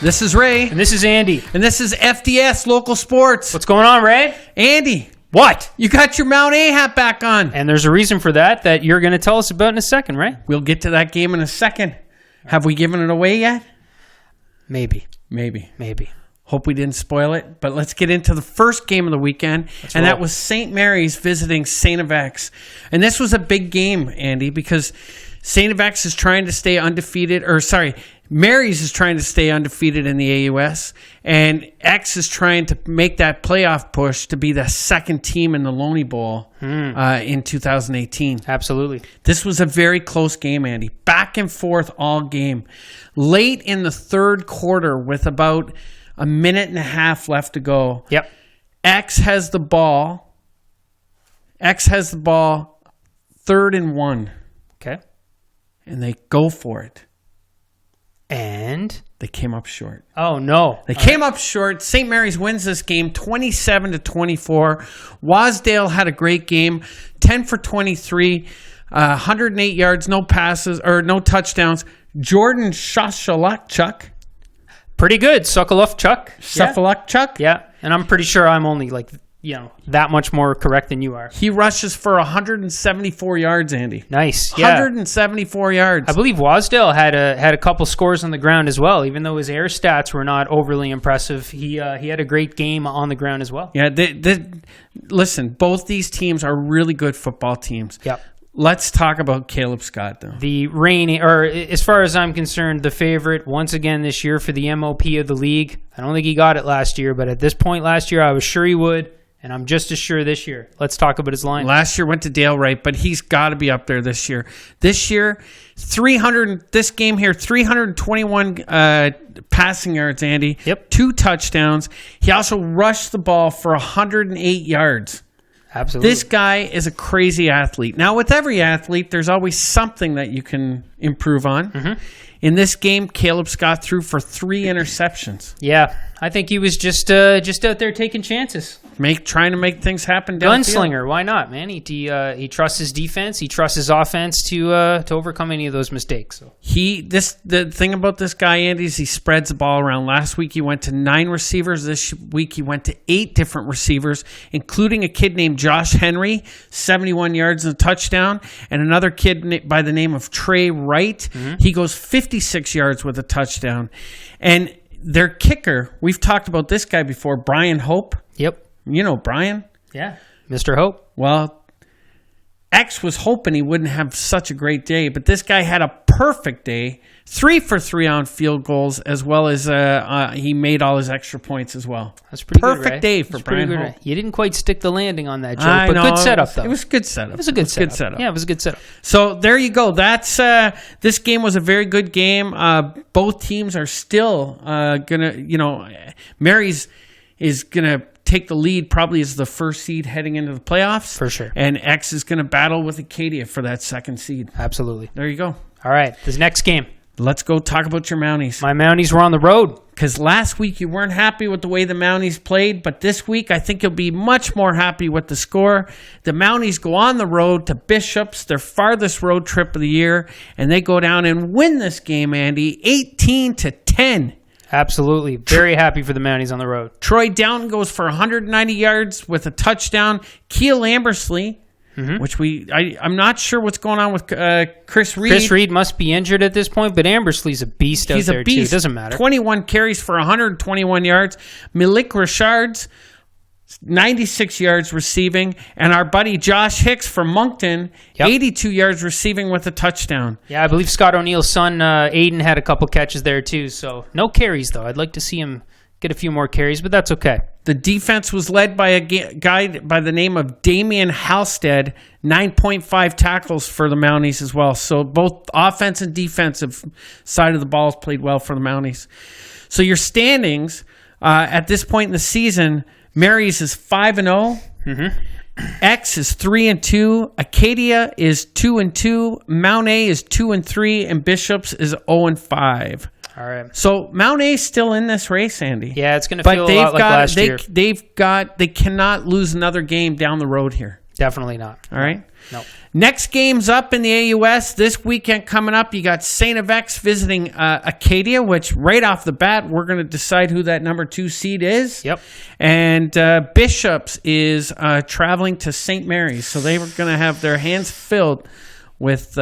This is Ray. And this is Andy. And this is FDS Local Sports. What's going on, Ray? Andy. What? You got your Mount A hat back on. And there's a reason for that you're going to tell us about in a second, right? We'll get to that game in a second. Have we given it away yet? Maybe. Hope we didn't spoil it. But let's get into the first game of the weekend. That was St. Mary's visiting St. FX. And this was a big game, Andy, because St. FX is trying to stay undefeated. Mary's is trying to stay undefeated in the AUS, and X is trying to make that playoff push to be the second team in the Loney Bowl in 2018. Absolutely. This was a very close game, Andy. Back and forth all game. Late in the third quarter with about a minute and a half left to go. Yep. X has the ball, 3rd and 1. Okay. And they go for it. And they came up short. Oh, no. They came up short. St. Mary's wins this game 27-24. Wasdale had a great game, 10 for 23, 108 yards, no passes or no touchdowns. Jordan Shashalakchuk. Pretty good. Suffolukchuk. Yeah. And I'm pretty sure I'm only that much more correct than you are. He rushes for 174 yards, Andy. Nice. Yeah. 174 yards. I believe Wasdale had a couple scores on the ground as well. Even though his air stats were not overly impressive, he had a great game on the ground as well. Yeah. Listen, both these teams are really good football teams. Yep. Let's talk about Caleb Scott, though. As far as I'm concerned, the favorite once again this year for the MOP of the league. I don't think he got it last year, but at this point last year, I was sure he would. And I'm just as sure this year. Let's talk about his line. Last year went to Dale Wright, but he's got to be up there this year. This year, 321 passing yards, Andy. Yep. 2 touchdowns. He also rushed the ball for 108 yards. Absolutely. This guy is a crazy athlete. Now, with every athlete, there's always something that you can improve on. Mm-hmm. In this game, Caleb Scott threw for 3 interceptions. Yeah, I think he was just out there taking chances. Trying to make things happen downfield. Gunslinger, why not, man? He trusts his defense. He trusts his offense to overcome any of those mistakes. So. The thing about this guy, Andy, is he spreads the ball around. Last week he went to 9 receivers. This week he went to 8 different receivers, including a kid named Josh Henry, 71 yards and a touchdown, and another kid by the name of Trey Wright. Mm-hmm. He goes 56 yards with a touchdown. And their kicker, we've talked about this guy before, Brian Hope. Yep. You know Brian? Yeah, Mr. Hope. Well, X was hoping he wouldn't have such a great day, but this guy had a perfect day. 3 for 3 on field goals, as well as he made all his extra points as well. That's pretty perfect good, Ray. Day for Brian Hope. Ray. You didn't quite stick the landing on that joke, but good setup, though. It was a good setup. It was a good setup. Yeah, it was a good setup. So there you go. That's this game was a very good game. Both teams are still Mary's is gonna take the lead probably as the first seed heading into the playoffs. For sure. And X is going to battle with Acadia for that second seed. Absolutely. There you go. All right. This next game. Let's go talk about your Mounties. My Mounties were on the road. Because last week you weren't happy with the way the Mounties played, but this week I think you'll be much more happy with the score. The Mounties go on the road to Bishops, their farthest road trip of the year, and they go down and win this game, Andy, 18-10. Absolutely. Very happy for the Mounties on the road. Troy Downton goes for 190 yards with a touchdown. Keel Ambersley, which I'm not sure what's going on with Chris Reed. Chris Reed must be injured at this point, but Ambersley's a beast out there, too. It doesn't matter. 21 carries for 121 yards. Milik Richards, 96 yards receiving. And our buddy Josh Hicks from Moncton, 82 yards receiving with a touchdown. Yeah, I believe Scott O'Neill's son, Aiden, had a couple catches there too. So no carries, though. I'd like to see him get a few more carries, but that's okay. The defense was led by a guy by the name of Damian Halstead, 9.5 tackles for the Mounties as well. So both offense and defensive side of the balls played well for the Mounties. So your standings at this point in the season, Mary's is 5-0. Mm-hmm. X is 3-2. Acadia is 2-2. Mount A is 2-3, and Bishops is 0-5. All right. So Mount A is still in this race, Andy. Yeah, it's going to feel a lot like last year. They cannot lose another game down the road here. Definitely not. All right. No. Next game's up in the AUS this weekend coming up. You got St. FX visiting Acadia, which right off the bat, we're going to decide who that number 2 seed is. Yep. And Bishops is traveling to St. Mary's, so they were going to have their hands filled with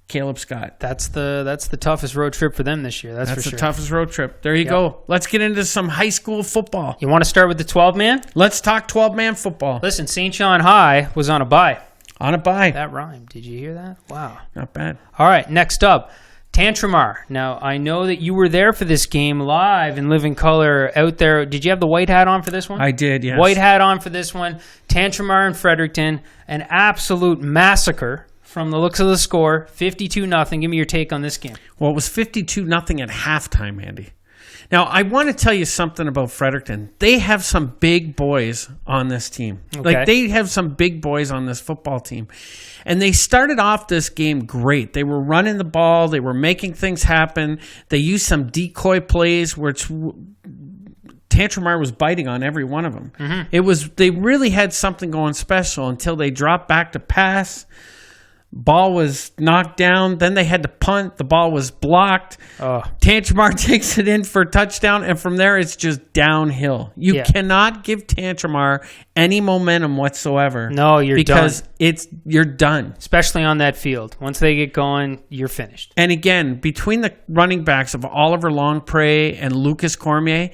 Caleb Scott. That's the toughest road trip for them this year. That's for sure. The toughest road trip. There you go. Let's get into some high school football. You want to start with the 12-man? Let's talk 12-man football. Listen, St. John High was on a bye. On a bye. That rhymed. Did you hear that? Wow. Not bad. All right, next up, Tantramar. Now, I know that you were there for this game live in living color out there. Did you have the white hat on for this one? I did, yes. White hat on for this one. Tantramar and Fredericton, an absolute massacre from the looks of the score, 52-0. Give me your take on this game. Well, it was 52-0 at halftime, Andy. Now, I want to tell you something about Fredericton. They have some big boys on this team. Okay. Like, they have some big boys on this football team. And they started off this game great. They were running the ball. They were making things happen. They used some decoy plays, which Tantramar was biting on every one of them. Mm-hmm. They really had something going special until they dropped back to pass. Ball was knocked down. Then they had to punt. The ball was blocked. Tantramar takes it in for a touchdown, and from there it's just downhill. You cannot give Tantramar any momentum whatsoever. No, you're done. Because you're done. Especially on that field. Once they get going, you're finished. And again, between the running backs of Oliver Longpre and Lucas Cormier,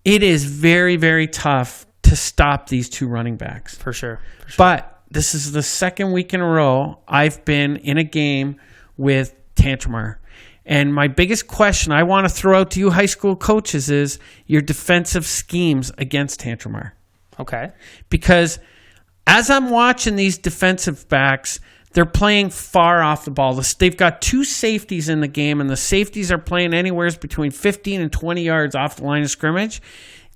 it is very, very tough to stop these two running backs. For sure. But this is the second week in a row I've been in a game with Tantramar. And my biggest question I want to throw out to you high school coaches is your defensive schemes against Tantramar. Okay. Because as I'm watching these defensive backs, they're playing far off the ball. They've got 2 safeties in the game, and the safeties are playing anywhere between 15 and 20 yards off the line of scrimmage.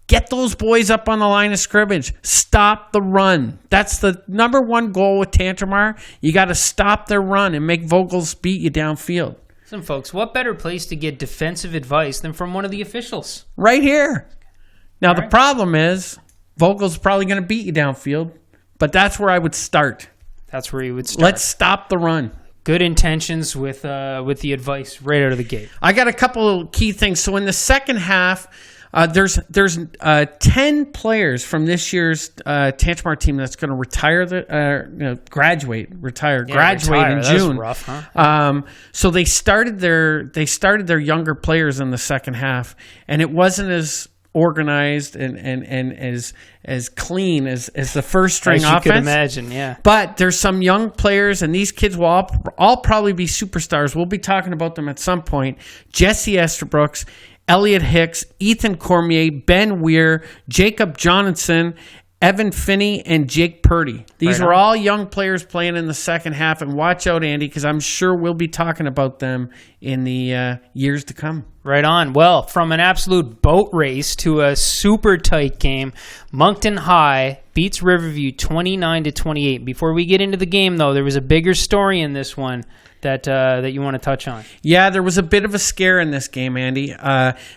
Get those boys up on the line of scrimmage. Stop the run. That's the number one goal with Tantramar. You got to stop their run and make Vogels beat you downfield. Listen, folks, what better place to get defensive advice than from one of the officials? Right here. Now, the problem is Vogel's probably going to beat you downfield, but that's where I would start. That's where you would start. Let's stop the run. Good intentions with the advice right out of the gate. I got a couple of key things. So in the second half, there's 10 players from this year's Tantramar team that's going to graduate in June. That was rough, huh? So they started their younger players in the second half, and it wasn't as organized and as clean as the first string as offense. You could imagine, yeah. But there's some young players, and these kids will all probably be superstars. We'll be talking about them at some point. Jesse Esterbrooks, Elliot Hicks, Ethan Cormier, Ben Weir, Jacob Johnson, Evan Finney, and Jake Purdy. These were all young players playing in the second half. And watch out, Andy, because I'm sure we'll be talking about them in the years to come. Right on. Well, from an absolute boat race to a super tight game, Moncton High beats Riverview 29-28. Before we get into the game, though, there was a bigger story in this one that you want to touch on. Yeah, there was a bit of a scare in this game, Andy.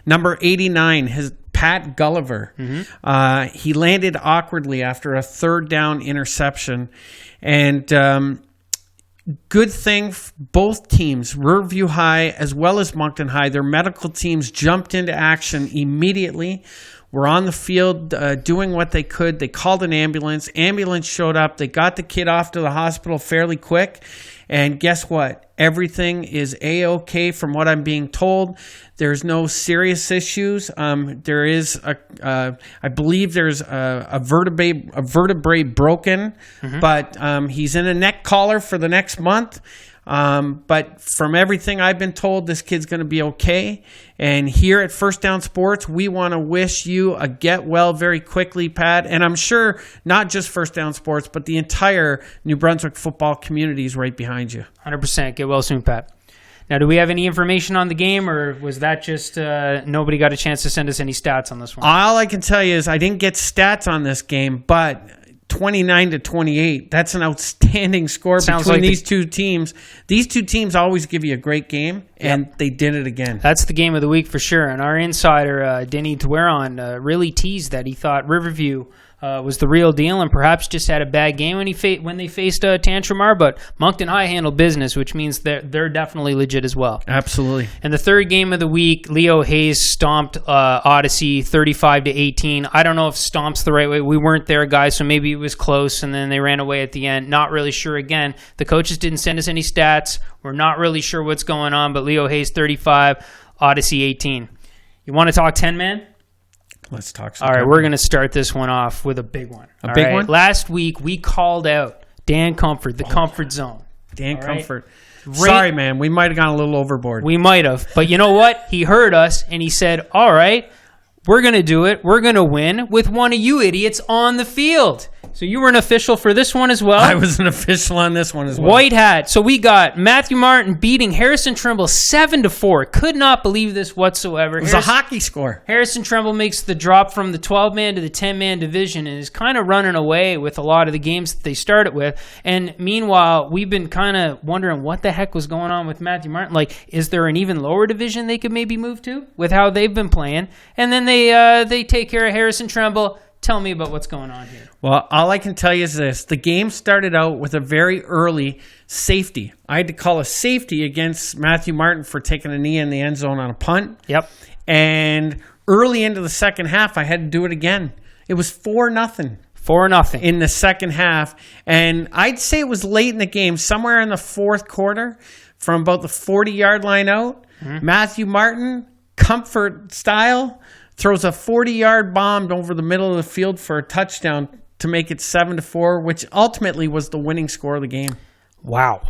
Number 89, Pat Gulliver. Mm-hmm. He landed awkwardly after a third down interception. And good thing, both teams, Riverview High as well as Moncton High, their medical teams jumped into action immediately. Were on the field doing what they could. They called an ambulance. Ambulance showed up. They got the kid off to the hospital fairly quick. And guess what? Everything is A-OK from what I'm being told. There's no serious issues. There is, I believe there's a vertebrae broken, mm-hmm. but he's in a neck collar for the next month. But from everything I've been told, this kid's going to be okay. And here at First Down Sports, we want to wish you a get well very quickly, Pat. And I'm sure not just First Down Sports, but the entire New Brunswick football community is right behind you. 100%. Get well soon, Pat. Now, do we have any information on the game, or was that just nobody got a chance to send us any stats on this one? All I can tell you is I didn't get stats on this game, but 29-28. That's an outstanding score between these two teams. These two teams always give you a great game, and they did it again. That's the game of the week for sure. And our insider, Denny Dweron, really teased that he thought Riverview was the real deal and perhaps just had a bad game when they faced Tantramar. But Moncton High handled business, which means they're definitely legit as well. Absolutely. And the third game of the week, Leo Hayes stomped Odyssey 35-18. I don't know if stomp's the right way. We weren't there, guys, so maybe it was close, and then they ran away at the end. Not really sure. Again, the coaches didn't send us any stats. We're not really sure what's going on, but Leo Hayes 35, Odyssey 18. You want to talk 10-man? Let's talk some. All right, we're going to start this one off with a big one. A big one? Last week, we called out Dan Comfort, the Comfort Zone. Dan Comfort. Sorry, man. We might have gone a little overboard. We might have. But you know what? He heard us, and he said, all right, we're going to do it. We're going to win with one of you idiots on the field. So you were an official for this one as well? I was an official on this one as well. White hat. So we got Matthew Martin beating Harrison Trimble 7-4. Could not believe this whatsoever. It was a hockey score. Harrison Trimble makes the drop from the 12-man to the 10-man division and is kind of running away with a lot of the games that they started with. And meanwhile, we've been kind of wondering what the heck was going on with Matthew Martin. Like, is there an even lower division they could maybe move to with how they've been playing? And then they take care of Harrison Trimble. Tell me about what's going on here. Well, all I can tell you is this. The game started out with a very early safety. I had to call a safety against Matthew Martin for taking a knee in the end zone on a punt. Yep. And early into the second half, I had to do it again. It was 4-0. 4-0. In the second half. And I'd say it was late in the game, somewhere in the fourth quarter, from about the 40-yard line out. Mm-hmm. Matthew Martin, Comfort style, throws a 40-yard bomb over the middle of the field for a touchdown to make it 7-4, which ultimately was the winning score of the game. Wow.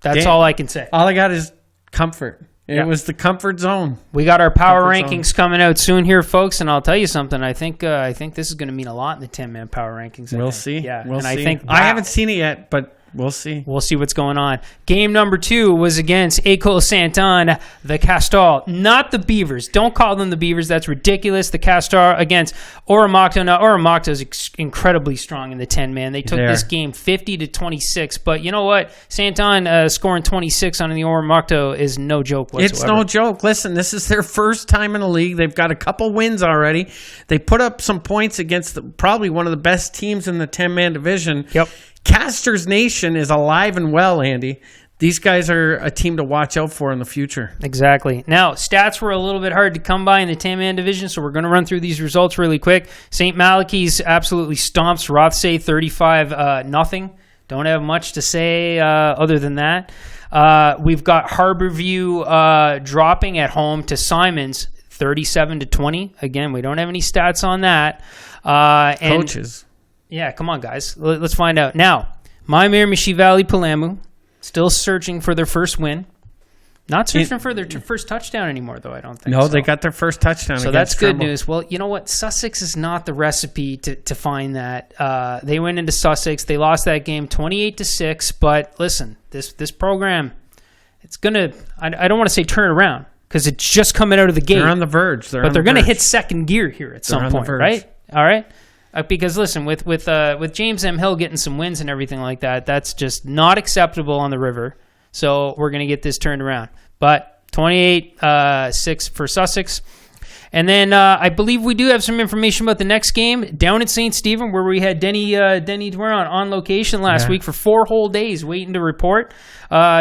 That's all I can say. All I got is Comfort. It was the Comfort Zone. We got our power rankings coming out soon here, folks, and I'll tell you something. I think this is going to mean a lot in the 10-man power rankings. We'll see. Yeah, we'll see. I haven't seen it yet, but we'll see. We'll see what's going on. Game number 2 was against École Sainte-Anne, the Castor, not the Beavers. Don't call them the Beavers. That's ridiculous. The Castor against Oromocto. Now, Oromocto is incredibly strong in the 10-man. They took this game 50-26. But you know what? Sainte-Anne scoring 26 on the Oromocto is no joke whatsoever. It's no joke. Listen, this is their first time in the league. They've got a couple wins already. They put up some points against probably one of the best teams in the 10-man division. Yep. Castors Nation is alive and well, Andy. These guys are a team to watch out for in the future. Exactly. Now, stats were a little bit hard to come by in the 10-man division, so we're going to run through these results really quick. St. Malachy's absolutely stomps Rothsay 35-0. Don't have much to say other than that. We've got Harborview dropping at home to Simons 37-20. Again, we don't have any stats on that. Coaches. Yeah, come on, guys. Let's find out. Now, Miramichi Valley Palamu still searching for their first win. Not searching for their first touchdown anymore, though, I don't think. No, they got their first touchdown. So that's good news. Well, you know what? Sussex is not the recipe to find that. They went into Sussex. They lost that game 28-6. But listen, this program, it's going to, I don't want to say turn it around because it's just coming out of the gate. They're on the verge. But they're going to hit second gear here at some point, right? All right? Because listen, with James M. Hill getting some wins and everything like that, that's just not acceptable on the river. So we're going to get this turned around. But 28-6 for Sussex. And then I believe we do have some information about the next game down at St. Stephen, where we had Denny Dwyer on location last week for 4 whole days waiting to report.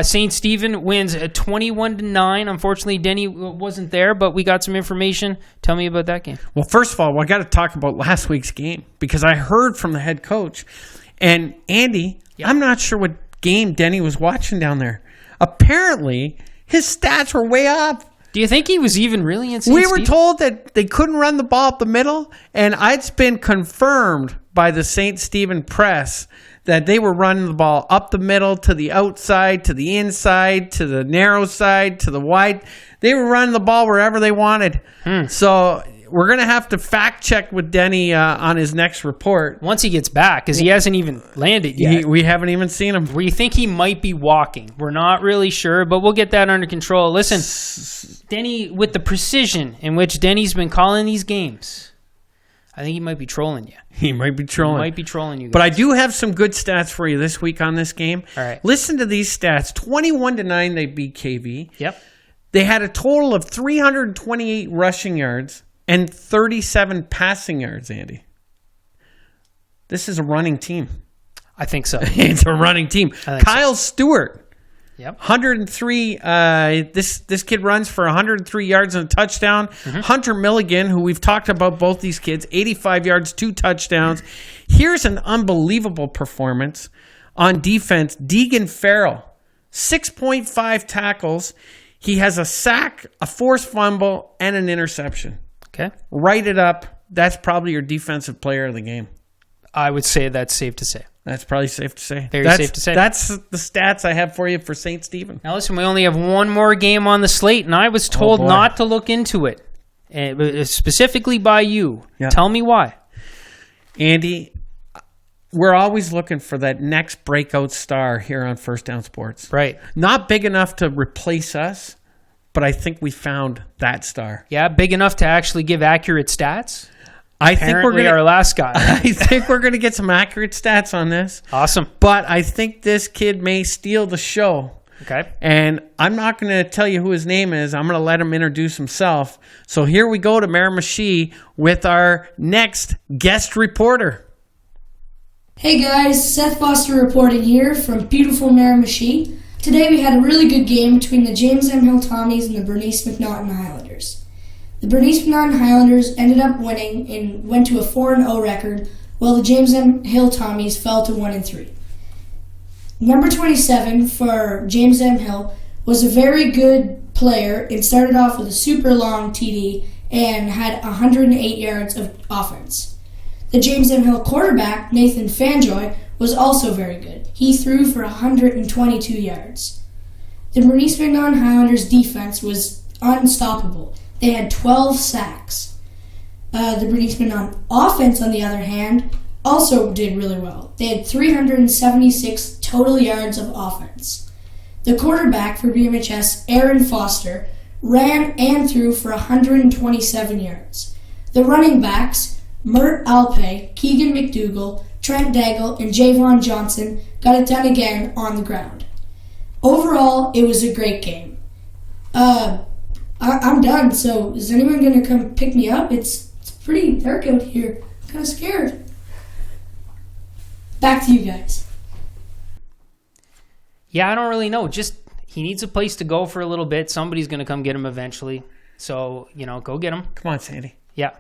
St. Stephen wins 21-9. Unfortunately, Denny wasn't there, but we got some information. Tell me about that game. Well, first of all, I got to talk about last week's game because I heard from the head coach. And Andy, I'm not sure what game Denny was watching down there. Apparently, his stats were way up. Do you think he was even really in St. We were told that they couldn't run the ball up the middle, and it's been confirmed by the St. Stephen press that they were running the ball up the middle, to the outside, to the inside, to the narrow side, to the wide. They were running the ball wherever they wanted. So we're going to have to fact check with Denny on his next report. Once he gets back, because he hasn't even landed yet. We haven't even seen him. We think he might be walking. We're not really sure, but we'll get that under control. Listen, Denny, with the precision in which Denny's been calling these games, I think he might be trolling you. He might be trolling. He might be trolling you guys. But I do have some good stats for you this week on this game. All right. Listen to these stats. 21-9, they beat KV. Yep. They had a total of 328 rushing yards, and 37 passing yards, Andy. This is a running team. I think so. It's a running team. Kyle Stewart. Yep. 103. This kid runs for 103 yards and a touchdown. Hunter Milligan, who we've talked about both these kids, 85 yards, 2 touchdowns. Here's an unbelievable performance on defense. Deegan Farrell, 6.5 tackles. He has a sack, a forced fumble, and an interception. Okay. Write it up. That's probably your defensive player of the game. I would say that's safe to say. That's probably safe to say. Very safe to say. That's the stats I have for you for St. Stephen. Now listen, we only have one more game on the slate, and I was told not to look into it, specifically by you. Yeah. Tell me why. Andy, we're always looking for that next breakout star here on First Down Sports. Right. Not big enough to replace us, but I think we found that star. Yeah, big enough to actually give accurate stats. I think we're Apparently our last guy. I think we're gonna get some accurate stats on this. Awesome. But I think this kid may steal the show. Okay. And I'm not going to tell you who his name is. I'm going to let him introduce himself. So here we go to Miramichi with our next guest reporter. Hey guys, Seth Foster reporting here from beautiful Miramichi. Today we had a really good game between the James M. Hill Tommies and the Bernice McNaughton Highlanders. The Bernice McNaughton Highlanders ended up winning and went to a 4-0 record, while the James M. Hill Tommies fell to 1-3. Number 27 for James M. Hill was a very good player and started off with a super long TD and had 108 yards of offense. The James M. Hill quarterback, Nathan Fanjoy, was also very good. He threw for 122 yards. The Bernice McNaughton Highlanders defense was unstoppable. They had 12 sacks. The Bernice McNaughton offense, on the other hand, also did really well. They had 376 total yards of offense. The quarterback for BMHS, Aaron Foster, ran and threw for 127 yards. The running backs, Mert Alpe, Keegan McDougall, Trent Daigle, and Javon Johnson got it done again on the ground. Overall, it was a great game. I'm done, so is anyone going to come pick me up? It's pretty dark out here. I'm kind of scared. Back to you guys. Yeah, I don't really know. Just he needs a place to go for a little bit. Somebody's going to come get him eventually. So, go get him. Come on, Sandy. Yeah.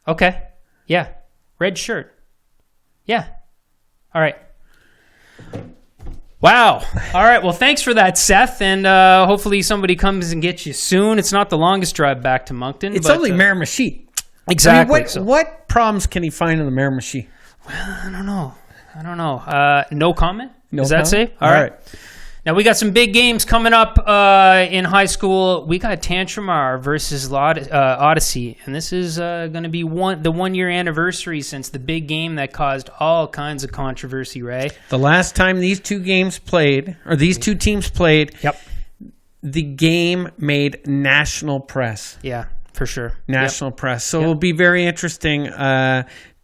Okay. Yeah. Red shirt. Yeah. All right. Wow. All right. Well, thanks for that, Seth. And hopefully somebody comes and gets you soon. It's not the longest drive back to Moncton. It's only Miramichi. Exactly. I mean, what problems can he find in the Miramichi? Well, I don't know. No comment? No Does that comment? say? All right. Now, we got some big games coming up in high school. We got Tantramar versus Odyssey, and this is going to be the 1-year anniversary since the big game that caused all kinds of controversy, Ray. The last time these two teams played, Yep. the game made national press. Yeah, for sure. National press. So it'll be very interesting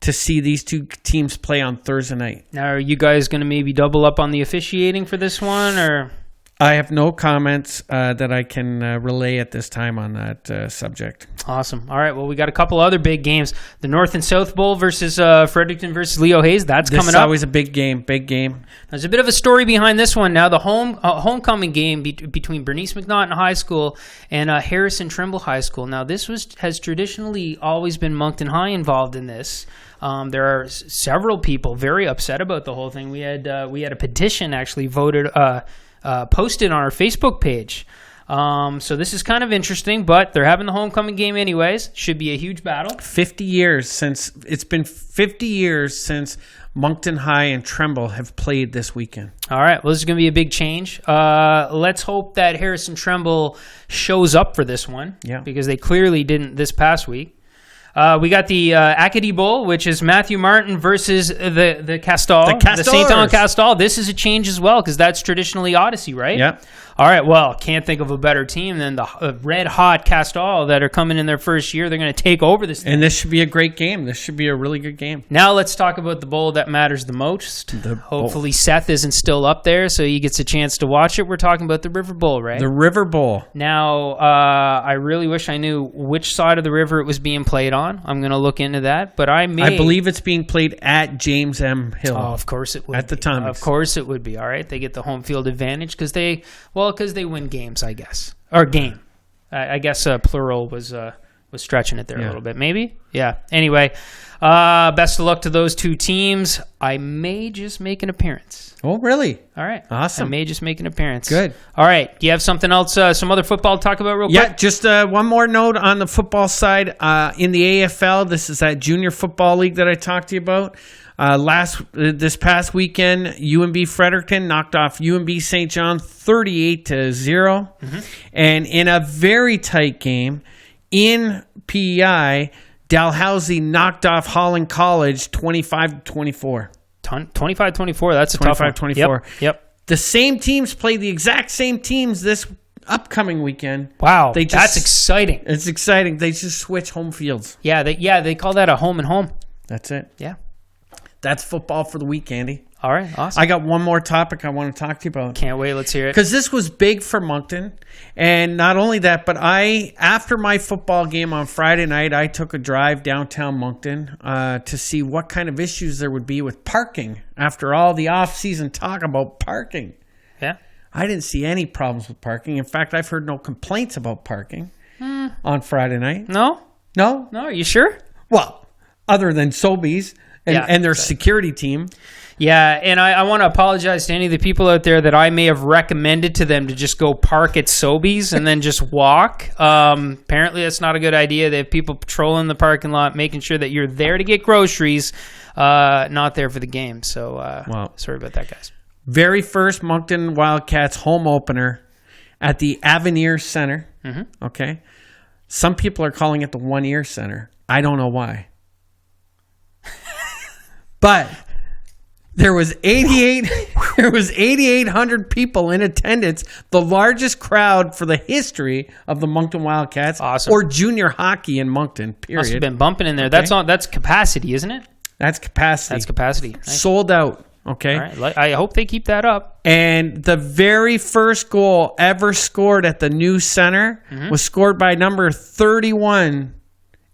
to see these two teams play on Thursday night. Now, are you guys going to maybe double up on the officiating for this one, or? I have no comments that I can relay at this time on that subject. Awesome. All right. Well, we got a couple other big games. The North and South Bowl versus Fredericton versus Leo Hayes. That's coming up. This is always a big game. Big game. There's a bit of a story behind this one. Now, the homecoming game between Bernice McNaughton High School and Harrison Trimble High School. Now, this has traditionally always been Moncton High involved in this. There are several people very upset about the whole thing. We had a petition actually posted on our Facebook page. So this is kind of interesting, but they're having the homecoming game anyways. Should be a huge battle. 50 years since Moncton High and Tremble have played this weekend. All right. Well, this is going to be a big change. Let's hope that Harrison Tremble shows up for this one. Yeah. Because they clearly didn't this past week. We got the Acadie Bowl, which is Matthew Martin versus the Castal. The St. John Castal. This is a change as well because that's traditionally Odyssey, right? Yep. All right, well, can't think of a better team than the red-hot Castal that are coming in their first year. They're going to take over this thing. And this should be a great game. This should be a really good game. Now let's talk about the bowl that matters the most. Hopefully Seth isn't still up there, so he gets a chance to watch it. We're talking about the River Bowl, right? The River Bowl. Now, I really wish I knew which side of the river it was being played on. I'm going to look into that, but I believe it's being played at James M. Hill. Oh, of course it would. At the time. Of course it would be. All right, they get the home field advantage because they win games, I guess. Or game. I guess plural was stretching it there a little bit. Maybe? Yeah. Anyway, best of luck to those two teams. I may just make an appearance. Oh, really? All right. Awesome. I may just make an appearance. Good. All right. Do you have something else, some other football to talk about real quick? Yeah, just one more note on the football side. In the AFL, this is that junior football league that I talked to you about. This past weekend, UNB Fredericton knocked off UNB St. John 38-0. Mm-hmm. And in a very tight game, in PEI, Dalhousie knocked off Holland College 25-24. 25-24, that's a tough one. 25-24. Yep. The same teams played the exact same teams this upcoming weekend. Wow, that's exciting. It's exciting. They just switch home fields. Yeah, they call that a home and home. That's it. Yeah. That's football for the week, Andy. All right, awesome. I got one more topic I want to talk to you about. Can't wait. Let's hear it. Because this was big for Moncton. And not only that, but after my football game on Friday night, I took a drive downtown Moncton to see what kind of issues there would be with parking after all the off-season talk about parking. Yeah. I didn't see any problems with parking. In fact, I've heard no complaints about parking on Friday night. No? No? No, are you sure? Well, other than Sobeys and their security team. Yeah, and I want to apologize to any of the people out there that I may have recommended to them to just go park at Sobeys and then just walk. Apparently, that's not a good idea. They have people patrolling the parking lot, making sure that you're there to get groceries, not there for the game. So, sorry about that, guys. Very first Moncton Wildcats home opener at the Avenir Center. Mm-hmm. Okay. Some people are calling it the One Ear Center. I don't know why. But there was 8,800 people in attendance, the largest crowd for the history of the Moncton Wildcats. Awesome. Or junior hockey in Moncton, period. Must have been bumping in there. Okay. That's capacity, isn't it? That's capacity. That's capacity. Nice. Sold out. Okay. All right. I hope they keep that up. And the very first goal ever scored at the new center was scored by number 31,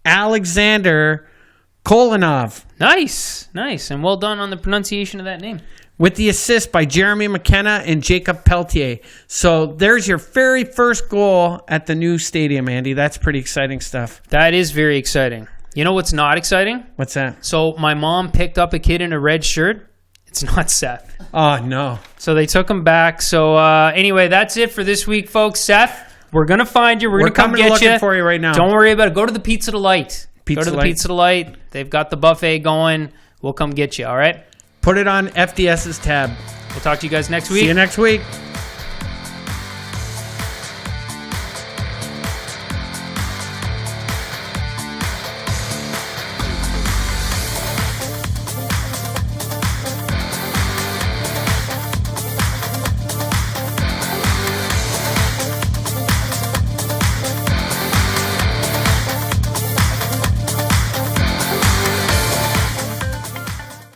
Alexander Kolanov. Nice. And well done on the pronunciation of that name. With the assist by Jeremy McKenna and Jacob Pelletier. So there's your very first goal at the new stadium, Andy. That's pretty exciting stuff. That is very exciting. You know what's not exciting? What's that? So my mom picked up a kid in a red shirt. It's not Seth. Oh, no. So they took him back. So anyway, that's it for this week, folks. Seth, we're going to find you. We're going to come get looking for you right now. Don't worry about it. Go to the Pizza Delight. Go to the Pizza Delight. They've got the buffet going. We'll come get you, all right? Put it on FDS's tab. We'll talk to you guys next week. See you next week.